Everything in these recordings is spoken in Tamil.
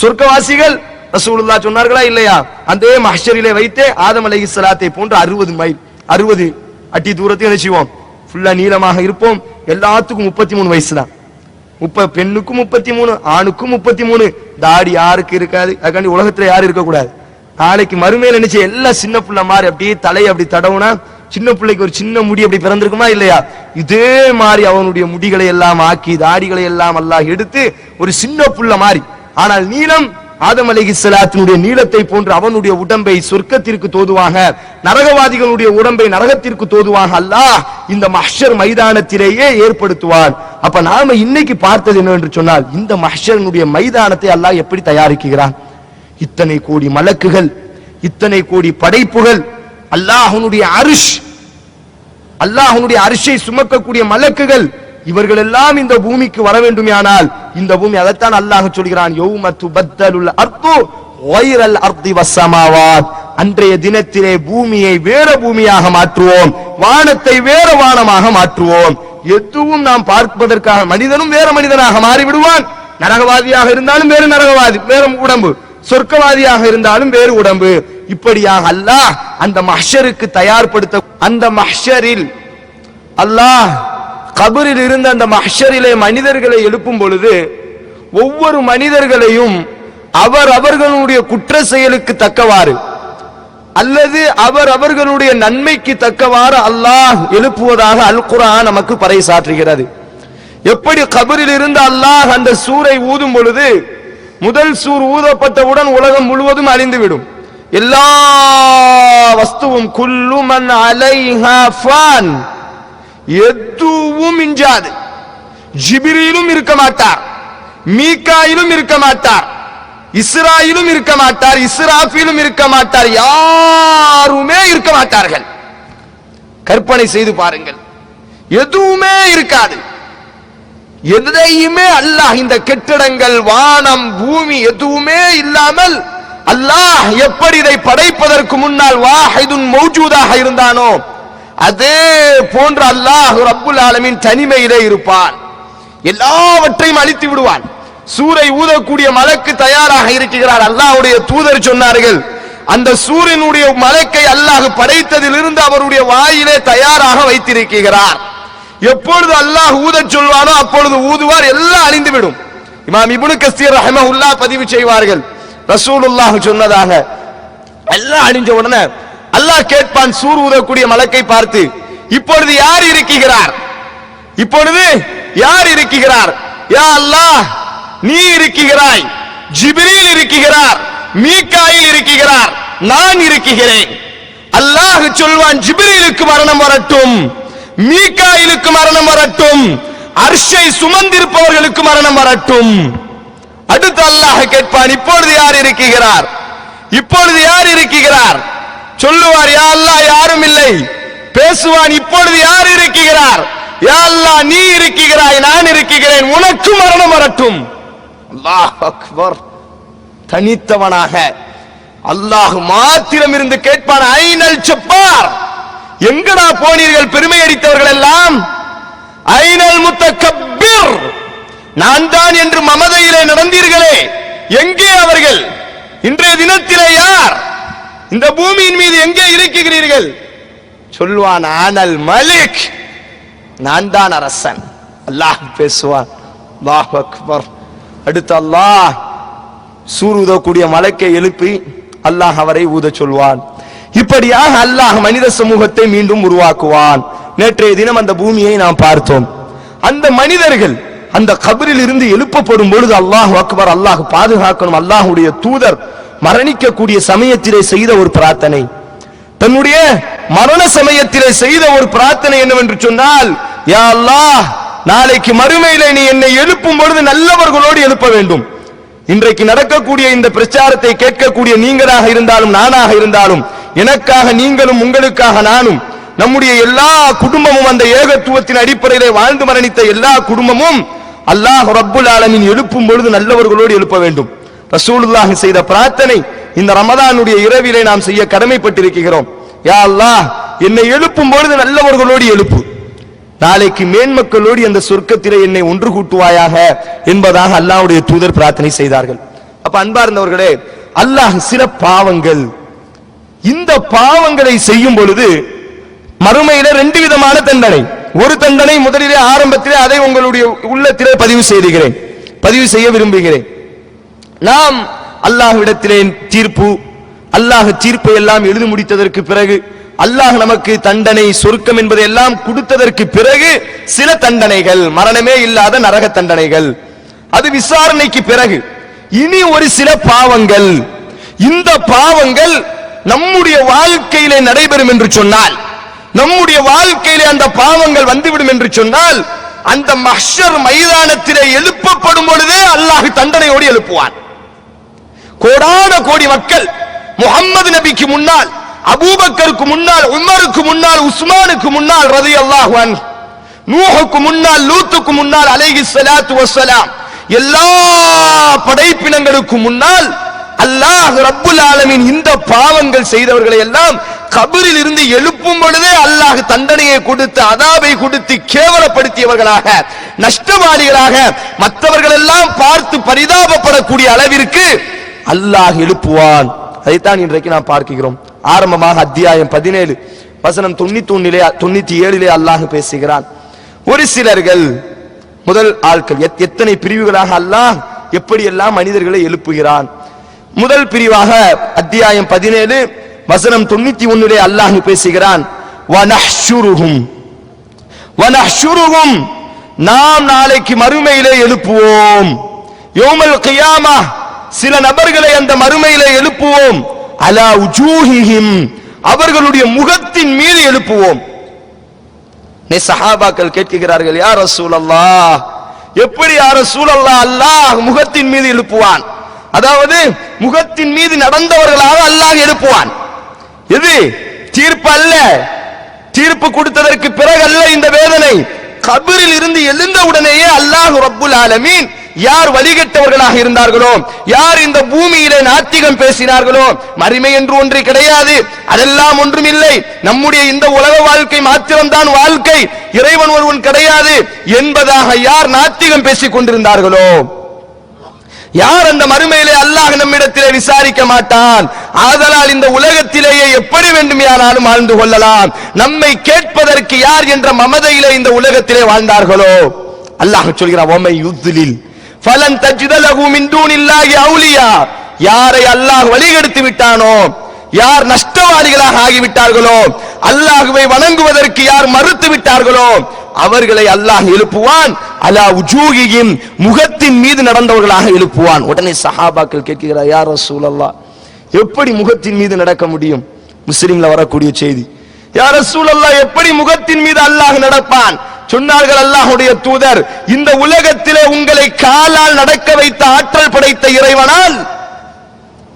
சொர்க்கவாசிகள் ரசூலுல்லாஹ் சொன்னார்களா இல்லையா? அந்த மஹ்ஷரிலே வைத்தே ஆதம் அலைஹிஸ்ஸலாத்தை போன்று 60 மைல் 60 அடி தூரத்தை என்ன செய்வோம்? ஃபுல்லா நீளமாக இருப்போம். எல்லாத்துக்கும் 33 வயசு தான். பெண்ணுக்கும் 33, ஆணுக்கும் 33. தாடி யாருக்கு இருக்காது. அதுக்காண்டி உலகத்துல யாரும் இருக்க கூடாது. நாளைக்கு மறுமையில நினைச்சு எல்லாம் சின்ன புள்ள மாதிரி அப்படியே தலையை அப்படி தடவுனா சின்ன பிள்ளைக்கு ஒரு சின்ன முடி அப்படி பிறந்திருக்குமா இல்லையா? இதே மாதிரி அவனுடைய முடிகளை எல்லாம் ஆக்கி தாடிகளை எல்லாம் அல்லாஹ் எடுத்து ஒரு சின்ன புள்ள மாதிரி. ஆனால் நீளம் ஆதம் அலைஹிஸ்ஸலாத்தினுடைய நீளத்தை போன்று அவனுடைய உடம்பை சொர்க்கத்திற்கு தோதுவாக, நரகவாதிகளுடைய உடம்பை நரகத்திற்கு தோதுவாக அல்லாஹ் இந்த மஹ்ஷர் மைதானத்திலேயே ஏற்படுத்துவான். அப்ப நாம இன்னைக்கு பார்த்தது என்னவென்று சொன்னால், இந்த மஹ்ஷரினுடைய மைதானத்தை அல்லாஹ் எப்படி தயாரிக்கிறான்? இத்தனை கோடி மலக்குகள், இத்தனை கோடி படைப்புகள், அல்லாஹ்வுடைய அர்ஷ், அல்லாஹ்வுடைய அர்ஷை சுமக்கக்கூடிய மலக்குகள், இவர்கள் எல்லாம் இந்த பூமிக்கு வர வேண்டுமானால் இந்த பூமி, அதைத்தான் அல்லாஹ் சொல்கிறான், யௌம துபத்தலுல் அர்து கைரல் அர்தி வஸ்ஸமாவாத். அன்றைய தினத்திலே பூமியை வேற பூமியாக மாற்றுவோம், வானத்தை வேற வானமாக மாற்றுவோம். எதுவும் நாம் பார்ப்பதற்காக மனிதனும் வேற மனிதனாக மாறிவிடுவான். நரகவாதியாக இருந்தாலும் வேறு நரகவாதி, வேற உடம்பு. சொர்க்கவாதியாக இருந்தாலும் வேறு உடம்பு. இப்படியாக அல்லாஹ் அந்த மஹ்ஷருக்கு தயார்படுத்த, அந்த மஹ்ஷரில் அல்லாஹ் கபரில் இருந்த அந்த மஹ்ஷரிலே மனிதர்களை எழுப்பும் பொழுது ஒவ்வொரு மனிதர்களையும் அவர்களுடைய குற்ற செயலுக்கு தக்கவாறு அல்லது அவர்களுடைய நன்மைக்கு தக்கவாறு அல்லாஹ் எழுப்புவதாக அல் குர்ஆன் நமக்கு பறைசாற்றுகிறது. எப்படி கபரில் இருந்து அல்லாஹ் அந்த சூரை ஊதும் பொழுது, முதல் சூர் ஊதப்பட்டவுடன் உலகம் முழுவதும் அழிந்துவிடும். எல்லா வஸ்துவும் குல்லு மன் அலைஹா ஃபான், எதுவும் மிஞ்சாது. ஜிப்ரீலும் இருக்க மாட்டார், மீகாயிலும் இருக்க மாட்டார், இஸ்ராயிலும் இருக்க மாட்டார், இஸ்ராஃபீலும் இருக்க மாட்டார், யாருமே இருக்க மாட்டார்கள். கற்பனை செய்து பாருங்கள், எதுவுமே இருக்காது. எதையுமே அல்லாஹ், இந்த கெட்டிடங்கள், வானம், பூமி எதுவுமே இல்லாமல் அல்லாஹ் எப்படி இதை படைப்பதற்கு முன்னால் வாஹிதுன் மௌஜூதாக இருந்தானோ அதே போன்று அல்லாஹ் ரப்புல் ஆலமீன் தனிமையிலே இருப்பான். எல்லாவற்றையும் அழித்து விடுவான். சூரை ஊதக்கூடிய மலக்கு தயாராக இருக்கிறார். அல்லாஹ்வுடைய தூதர் சொன்னார்கள், அந்த சூரியனுடைய மலக்கை அல்லாஹ் படைத்ததிலிருந்து அவருடைய வாயிலே தயாராக வைத்திருக்கிறார். எப்பொழுது அல்லாஹ் ஊதச் சொல்வானோ அப்பொழுது ஊதுவார், எல்லாம் அழிந்துவிடும். இமாம் இப்னு கஸீர் ரஹ்மஹுல்லாஹ் பதிவு செய்வார்கள், ரசூலுல்லாஹ் சொன்னதாக, எல்லாம் அழிஞ்ச உடனே அல்லாஹ் கேட்பான் சூர் ஊதக்கூடிய மலக்கை பார்த்து, இப்பொழுது யார் இருக்கிறார்? இப்பொழுது யார் இருக்கிறார்? யா அல்லாஹ், நீ இருக்கிறாய், ஜிப்ரீல் இருக்கிறார், மீகாயில் இருக்கிறார், நான் இருக்கிறேன். அல்லாஹ் சொல்வான், ஜிப்ரீலுக்கு மரணம் வரட்டும், மீகாயிலுக்கு மரணம் வரட்டும், அர்ஷை சுமந்திருப்பவர்களுக்கு மரணம் வரட்டும். அடுத்து அல்லாஹ் கேட்பான், இப்பொழுது யார் இருக்கிறார்? இப்பொழுது யார் இருக்கிறார்? சொல்லுவார், யா அல்லாஹ் யாரும் இல்லை. பேசுவான், இப்பொழுது யார் இருக்கிறார்? யா அல்லாஹ் நீ இருக்கிறாய், நான் இருக்கிறேன், உனக்கு மரணம் வரட்டும். அல்லாஹ் அக்பர். தனித்தவனாக அல்லாஹ் மாத்திரம் இருந்து கேட்பான், ஐனல் ஜப்பார், எங்கடா போனீர்கள் பெருமை அடித்தவர்கள் எல்லாம்? ஐனல் முத்தகப்பிர், நான் தான் என்று மமதையிலே நடந்தீர்களே, எங்கே அவர்கள்? இன்றைய தினத்திலே யார் இந்த பூமியின் மீது எங்கே இருக்கிறீர்கள்? சொல்வான், ஆனல் மலிக், நான் தான் அரசன். அல்லாஹ் பேசுவான், அல்லாஹ் அக்பர். அடுத்து அல்லாஹ் சூர் ஊதக்கூடிய மலக்கை எழுப்பி அல்லாஹ் அவரை ஊத சொல்வான். இப்படியாக அல்லாஹ் மனித சமூகத்தை மீண்டும் உருவாக்குவான். நேற்றைய தினம் அந்த பூமியை நாம் பார்த்தோம். அந்த மனிதர்கள் அந்த கபரில் இருந்து எழுப்பப்படும் பொழுது அல்லாஹ் அக்பர், அல்லாஹ் பாதுகாக்கணும். அல்லாஹ்வுடைய தூதர் மரணிக்கக்கூடிய சமயத்திலே செய்த ஒரு பிரார்த்தனை, தன்னுடைய மரண சமயத்திலே செய்த ஒரு பிரார்த்தனை என்னவென்று சொன்னால், யா அல்லாஹ், நாளைக்கு மறுமையிலே நீ என்னை எழுப்பும் பொழுது நல்லவர்களோடு எழுப்ப வேண்டும். இன்றைக்கு நடக்கக்கூடிய இந்த பிரச்சாரத்தை கேட்கக்கூடிய நீங்களாக இருந்தாலும் நானாக இருந்தாலும், எனக்காக நீங்களும் உங்களுக்காக நானும், நம்முடைய எல்லா குடும்பமும் அந்த ஏகத்துவத்தின் அடிப்படையிலே வாழ்ந்து மரணித்த எல்லா குடும்பமும் அல்லாஹ் ரப்புல் ஆலமீன் எழுப்பும் பொழுது நல்லவர்களோடு எழுப்ப வேண்டும். ரசூலுல்லாஹ் செய்த பிரார்த்தனை இந்த ரமதானுடைய இரவிலே நாம் செய்ய கடமைப்பட்டிருக்கிறோம். யா அல்லாஹ், என்னை எழுப்பும் பொழுது நல்லவர்களோடு எழுப்பு, நாளைக்கு மேன்மக்களோடு அந்த சொர்க்கத்திலே என்னை ஒன்று கூட்டுவாயாக என்பதாக அல்லாஹ்வுடைய தூதர் பிரார்த்தனை செய்தார்கள். அப்ப அப்ப அன்பார்ந்தவர்களே, அல்லாஹ் சில பாவங்கள், இந்த பாவங்களை செய்யும் பொழுது மறுமையில 2 விதமான தண்டனை. ஒரு தண்டனை முதலிலே ஆரம்பத்திலே அதை உங்களுடைய உள்ளத்திலே பதிவு செய்ய விரும்புகிறேன். நாம் அல்லாஹ்விடத்திலே தீர்ப்பு, அல்லாஹ் தீர்ப்பை எல்லாம் எழுதி முடித்ததற்கு பிறகு, அல்லாஹ் நமக்கு தண்டனை சொர்க்கம் என்பதை எல்லாம் கொடுத்ததற்கு பிறகு சில தண்டனைகள், மரணமே இல்லாத நரக தண்டனைகள், அது விசாரணைக்கு பிறகு. இனி ஒரு சில பாவங்கள், இந்த பாவங்கள் நம்முடைய வாழ்க்கையிலே நடைபெறும் என்று சொன்னால், நம்முடைய வாழ்க்கையிலே அந்த பாவங்கள் வந்துவிடும் என்று சொன்னால், அந்த மஹ்ஷர் மைதானத்திலே எழுப்பப்படும் பொழுதே அல்லாஹ் தண்டனையோடு எழுப்புவான். கோடான கோடி மக்கள் முஹம்மது நபிக்கு முன்னால், அபூபக்கருக்கு முன்னால், உமருக்கு முன்னால், உஸ்மானுக்கு முன்னால் ரலியல்லாஹு அன்ஹு, நூஹுக்கு முன்னால், லூத்துக்கு முன்னால் அலைஹிஸ்ஸலாத்து வஸ்ஸலாம், எல்லா படைப்பினங்களுக்கு முன்னால் அல்லாஹ் ரப்புல் ஆலமீன் இந்த பாவங்கள் செய்தவர்களை எல்லாம் கபரில் இருந்து எழுப்பும் பொழுதே அல்லாஹ் தண்டனையை கொடுத்து, அதாபை கொடுத்து கேவலப்படுத்தியவர்களாக, நஷ்டவாளிகளாக, மற்றவர்கள் எல்லாம் பார்த்து பரிதாபப்படக்கூடிய அளவிற்கு அல்லாஹ் எழுப்புவான். அதைத்தான் இன்றைக்கு நாம் பார்க்கிறோம். ஆரம்பமாக அத்தியாயம் 17 வசனம் 97 அல்லாஹ் பேசுகிறான். ஒரு சிலர்கள், முதல் ஆட்கள், எத்தனை பிரிவுகளாக அல்லாஹ் எப்படியெல்லாம் மனிதர்களை எழுப்புகிறான். முதல் பிரிவாக அத்தியாயம் 17 வசனம் 91 அல்லாஹ் பேசுகிறான். வனஹ்ஷுருஹும், நாம் நாளைக்கு மறுமையிலே எழுப்புவோம். யௌமல் கியாமா, சில நபர்களை அந்த மறுமையிலே எழுப்புவோம். அலா உஜூஹிஹிம், அவர்களுடைய முகத்தின் மீது எழுப்புவோம். சஹாபாக்கள் கேட்கிறார்கள், யா ரசூலல்லாஹ், எப்படி யா ரசூலல்லாஹ் அல்லாஹ் முகத்தின் மீது எழுப்புவான்? அதாவது முகத்தின் மீது நடந்தவர்களாக அல்லாஹ் எழுப்புவான். எது தீர்ப்பு அல்ல, தீர்ப்பு கொடுத்ததற்கு பிறகு அல்ல இந்த வேதனை. கபரில் இருந்து எழுந்த உடனேயே அல்லாஹ் ரப்புல் ஆலமீன் யார் வழிகட்டவர்களாக இருந்தார்களோ, யார் இந்த பூமியிலே நாத்திகம் பேசினார்களோ, மறுமை என்று ஒன்று கிடையாது, அதெல்லாம் ஒன்றும் இல்லை, நம்முடைய இந்த உலக வாழ்க்கை மாத்திரம்தான் வாழ்க்கை, இறைவன் ஒருவன் கிடையாது என்பதாக யார் நாத்திகம் பேசிக் கொண்டிருந்தார்களோ, யார் அந்த மறுமையிலே அல்லாஹ் நம்மிடத்திலே விசாரிக்க மாட்டான், ஆதலால் இந்த உலகத்திலேயே எப்படி வேண்டுமானாலும் வாழ்ந்து கொள்ளலாம், நம்மை கேட்பதற்கு யார் என்ற மமதையிலே இந்த உலகத்திலே வாழ்ந்தார்களோ, அல்லாஹ் சொல்கிறான், வமை யுத்லில் ஃபலன் தஜித லஹு மின் தூனில்லாஹி அவுலியா, யாரை அல்லாஹ் வழிகெடுத்து விட்டானோ, யார் நஷ்டவாளிகளாக ஆகிவிட்டார்களோ, அல்லாஹ்வை வணங்குவதற்கு யார் மறுத்து விட்டார்களோ, அவர்களை அல்லாஹ் எழுப்புவான். அலா உஜூஹிஹிம், முகத்தின் மீது நடந்தவர்களாக எழுப்புவான். உடனே சஹாபாக்கள் கேட்கிறார், யா ரசூலல்லாஹ், எப்படி முகத்தின் மீது நடக்க முடியும்? முஸ்லிம்ல வரக்கூடிய செய்தி, யா ரசூலல்லாஹ், எப்படி முகத்தின் மீது அல்லாஹ் நடப்பான்? சொன்னார்கள், அல்லாஹ்வுடைய தூதர், இந்த உலகத்திலே உங்களை காலால் நடக்க வைத்த ஆற்றல் படைத்த இறைவனால்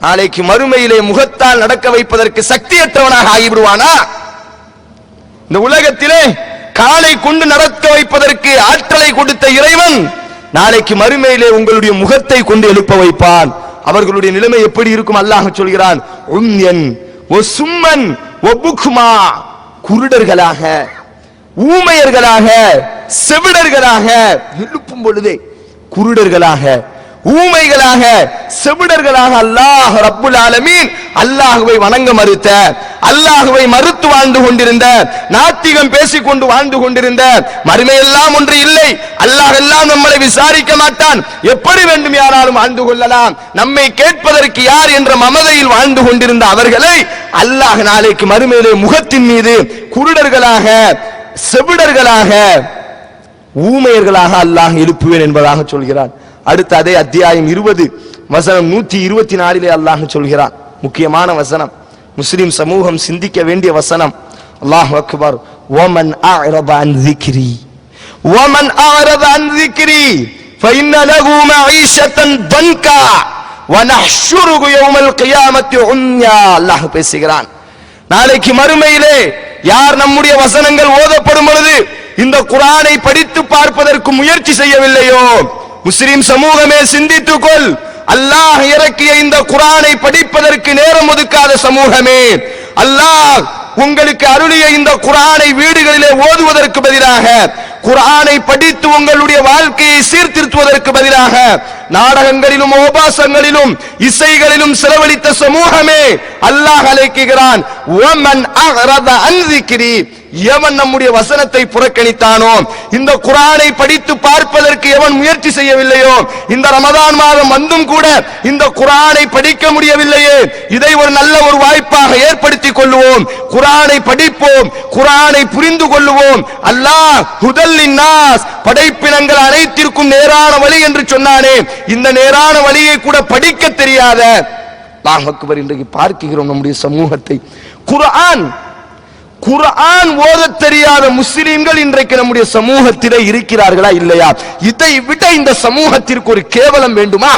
நாளைக்கு மறுமையிலே முகத்தால் நடக்க வைப்பதற்கு சக்தியற்றவனாக ஆகிவிடுவானா? இந்த உலகத்திலே காலை கொண்டு நடக்க வைப்பதற்கு ஆற்றலை கொடுத்த இறைவன் நாளைக்கு மறுமையிலே உங்களுடைய முகத்தை கொண்டு எழுப்ப வைப்பான். அவர்களுடைய நிலைமை எப்படி இருக்கும்? அல்லாஹ் சொல்கிறான், உம்யன் வசும்மன் வபுக்மா, குருடர்களாக, ஊமையர்களாக, செவிடர்களாக எழுப்பும் பொழுதே, குருடர்களாக, ஊமைகளாக, செவிடர்களாக அல்லாஹ் ரப்புல் ஆலமீன் அல்லாஹ்வை வணங்க மறுத்த, அல்லாஹ்வை மறுத்து வாழ்ந்து கொண்டிருந்த, நாத்திகம் பேசிக்கொண்டு வாழ்ந்து கொண்டிருந்த, மறுமையெல்லாம் ஒன்று இல்லை, அல்லாஹ் எல்லாம் நம்மளை விசாரிக்க மாட்டான், எப்படி வேண்டும் யாராலும் வாழ்ந்து கொள்ளலாம், நம்மை கேட்பதற்கு யார் என்ற மமதையில் வாழ்ந்து கொண்டிருந்த அவர்களை அல்லாஹ் நாளைக்கு மறுமையிலே முகத்தின் மீது குருடர்களாக, செவிடர்களாக, ஊமையர்களாக அல்லாஹ் எழுப்புவேன் என்பதாக சொல்கிறான். அடுத்த அதே அத்தியாயம் 20 வசனம் 124 அல்லாஹ் சொல்கிறான். முக்கியமான வசனம், முஸ்லிம் சமூகம் சிந்திக்க வேண்டிய வசனம். அல்லாஹ் அக்பர். வமன் அஅரத அன் ذிக்ரி வமன் அஅரத அன் ذிக்ரி فإن له معيشة ضنكا ونحشره يوم القيامة عميا. அல்லாஹ் பேசுகிறான், நாளைக்கு மறுமையிலே யார் நம்முடைய வசனங்கள் ஓதப்படும் பொழுது இந்த குர்ஆனை படித்து பார்ப்பதற்கு முயற்சி செய்யவில்லையோ, முஸ்லிம் சமூகமே சிந்தித்துக்கொள், அல்லாஹ் இறக்கிய இந்த குர்ஆனை படிப்பதற்கு நேரம் ஒதுக்காத சமூகமே, அல்லாஹ் உங்களுக்கு அருளிய இந்த குர்ஆனை வீடுகளிலே ஓதுவதற்கு பதிலாக குர்ஆனை படித்து உங்களுடைய வாழ்க்கையை சீர்திருத்துவதற்கு பதிலாக நாடகங்களிலும் உபாசங்களிலும் இசைகளிலும் செலவழித்த சமூகமே அல்லாஹ் அழைக்கிறான், வமன் அஹ்ரத அன் ذிக்ரி, எவன் நம்முடைய வசனத்தை புறக்கணித்தானோ, இந்த குர்ஆனை படித்து பார்ப்பதற்கு எவன் முயற்சி செய்யவில்லையோ, இந்த ரமதான் மாதம் வந்தும் கூட இந்த குர்ஆனை படிக்க முடியவில்லையே, இதை ஒரு நல்ல ஒரு வாய்ப்பாக ஏற்படுத்திக் கொள்வோம், குர்ஆனை படிப்போம், குர்ஆனை புரிந்து கொள்வோம். அல்லாஹ் ஹுதல் லின்னாஸ், படைப்பினங்கள் அனைத்திற்கும் நேரான வழி என்று சொன்னானே, இந்த நேரான வழியை கூட படிக்க தெரியாத அல்லாஹ் அக்பர் இன்றைக்கு பார்க்கிறோம் நம்முடைய சமூகத்தை. குர்ஆன் ஓதத் தெரியாத முஸ்லிம்கள் இன்றைக்கு நம்முடைய சமூகத்திலே இருக்கிறார்களா இல்லையா? இதை விட இந்த சமூகத்திற்கு ஒரு கேவலம் வேண்டுமா?